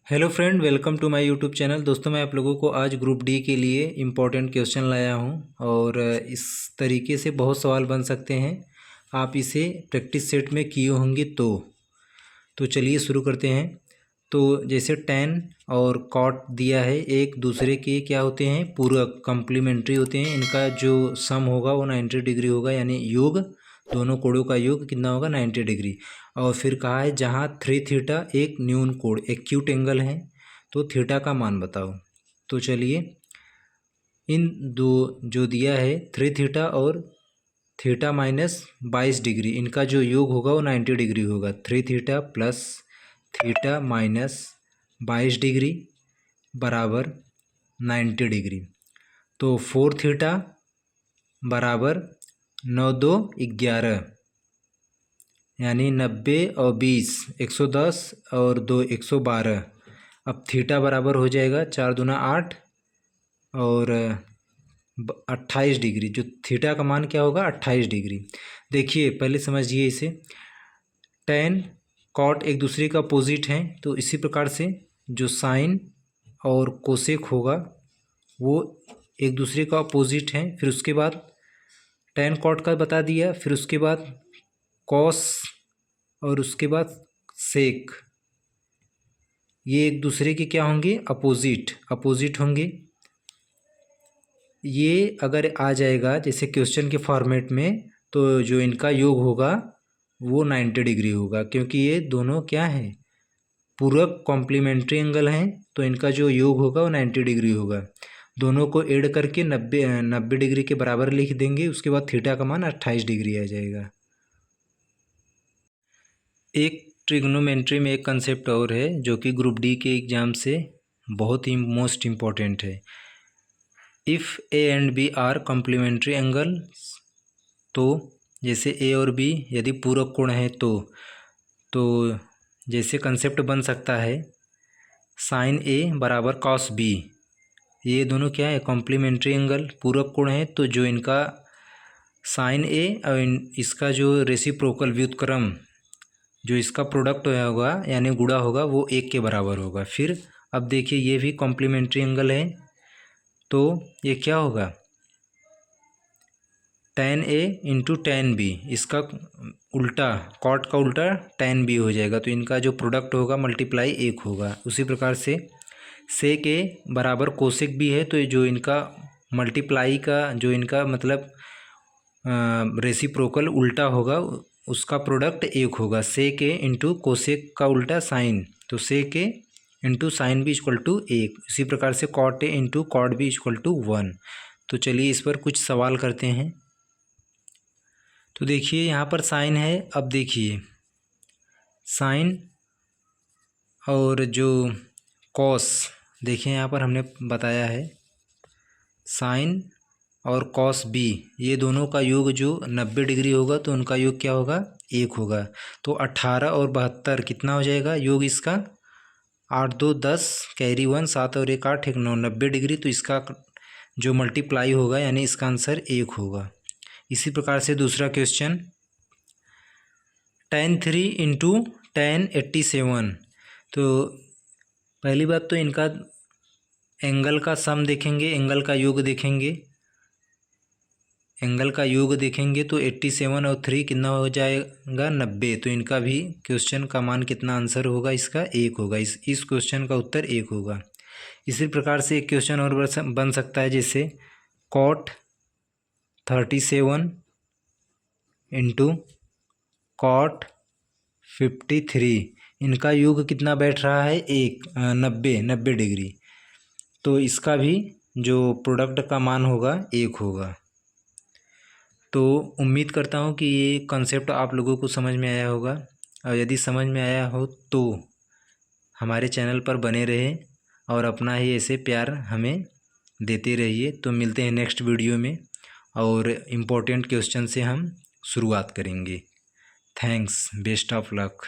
Hello friend, welcome to my YouTube channel. दोस्तों, मैं आप लोगों को आज ग्रुप डी के लिए इम्पोर्टेंट क्वेश्चन लाया हूं और इस तरीके से बहुत सवाल बन सकते हैं। आप इसे प्रैक्टिस सेट में किए होंगे तो चलिए शुरू करते हैं। तो जैसे tan और cot दिया है, एक दूसरे के क्या होते हैं, पूरक कॉम्प्लीमेंट्री होते हैं। इनका जो सम होगा वो 90 डिग्री होगा, यानी योग, दोनों कोणों का योग कितना होगा, 90 डिग्री। और फिर कहा है जहाँ 3 थीटा एक न्यून कोण एक्यूट एंगल है, तो थीटा का मान बताओ। तो चलिए, इन दो जो दिया है 3 थीटा और थीटा माइनस 22 डिग्री, इनका जो योग होगा वो 90 डिग्री होगा। 3 theta plus theta minus 22 degree बराबर 90 डिग्री। तो 4 थीटा बराबर 9 2 11, यानी 90 और 20 110 और 2 112। अब थीटा बराबर हो जाएगा 4 दूना 8 और 28 डिग्री। जो थीटा का मान क्या होगा, 28 डिग्री। देखिए पहले समझिए इसे, tan cot एक दूसरे का अपोजिट हैं, तो इसी प्रकार से जो साइन और कोसेक होगा वो एक दूसरे का अपोजिट हैं। फिर उसके बाद tan cot का बता दिया, फिर उसके बाद कॉस और उसके बाद सेक, ये एक दूसरे के क्या होंगे, अपोजिट होंगे। ये अगर आ जाएगा जैसे क्वेश्चन के फॉर्मेट में, तो जो इनका योग होगा वो 90 डिग्री होगा, क्योंकि ये दोनों क्या है, पूरक कॉम्प्लीमेंट्री एंगल हैं। तो इनका जो योग होगा वो 90 डिग्री होगा। दोनों को ऐड करके 90 डिग्री के बराबर लिख देंगे। उसके बाद थीटा का मान 28 डिग्री आ जाएगा। एक ट्रिग्नोमेट्री में एक कंसेप्ट और है जो कि ग्रुप डी के एग्ज़ाम से बहुत ही मोस्ट इम्पॉर्टेंट है। If A and B are complementary angle, तो जैसे ए और बी यदि पूरक कोण है तो जैसे कंसेप्ट बन सकता है साइन ए बराबर कॉस बी। ये दोनों क्या है, कॉम्प्लीमेंट्री एंगल, पूरक कोण है। तो जो इनका साइन ए और इसका जो रेसिप्रोकल व्युत्क्रम, जो इसका प्रोडक्ट होगा यानी गुणा होगा, वो 1 के बराबर होगा। फिर अब देखिए ये भी कॉम्प्लीमेंट्री एंगल है, तो ये क्या होगा, tan ए इंटू tan बी, इसका उल्टा, कॉट का उल्टा tan बी हो जाएगा। तो इनका जो प्रोडक्ट होगा मल्टीप्लाई 1 होगा। उसी प्रकार से सेक ए बराबर कोसेक बी है, तो जो इनका मल्टीप्लाई का जो इनका मतलब रेसिप्रोकल उल्टा होगा, उसका प्रोडक्ट 1 होगा। सेक ए इंटू कोसेक का उल्टा साइन, तो sec A into sine B equal to 1। इसी प्रकार से cot A into cot B equal to 1। तो चलिए इस पर कुछ सवाल करते हैं। तो देखिए यहाँ पर साइन है। अब देखिए साइन और जो कॉस, देखिए यहाँ पर हमने बताया है साइन और कॉस बी, ये दोनों का योग जो 90 डिग्री होगा, तो उनका योग क्या होगा, 1 होगा। तो 18 और 72 कितना हो जाएगा योग इसका, 8 2 10 कैरी 1 7 और 1 8 1 9, 90 डिग्री। तो इसका जो मल्टीप्लाई होगा यानी इसका आंसर 1 होगा। इसी प्रकार से दूसरा क्वेश्चन, tan 3 इंटू tan 87। तो पहली बात तो इनका एंगल का सम देखेंगे, एंगल का योग देखेंगे। एंगल का योग देखेंगे तो 87 और 3 कितना हो जाएगा, 90। तो इनका भी क्वेश्चन का मान कितना आंसर होगा, इसका 1 होगा। इस क्वेश्चन का उत्तर 1 होगा। इसी प्रकार से एक क्वेश्चन और बन सकता है, जैसे कॉट 37 इंटू कॉट 53, इनका योग कितना बैठ रहा है, 90 डिग्री। तो इसका भी जो प्रोडक्ट का मान होगा 1 होगा। तो उम्मीद करता हूँ कि ये कॉन्सेप्ट आप लोगों को समझ में आया होगा, और यदि समझ में आया हो तो हमारे चैनल पर बने रहें और अपना ही ऐसे प्यार हमें देते रहिए। तो मिलते हैं नेक्स्ट वीडियो में, और इम्पोर्टेंट क्वेश्चन से हम शुरुआत करेंगे। Thanks, best of luck.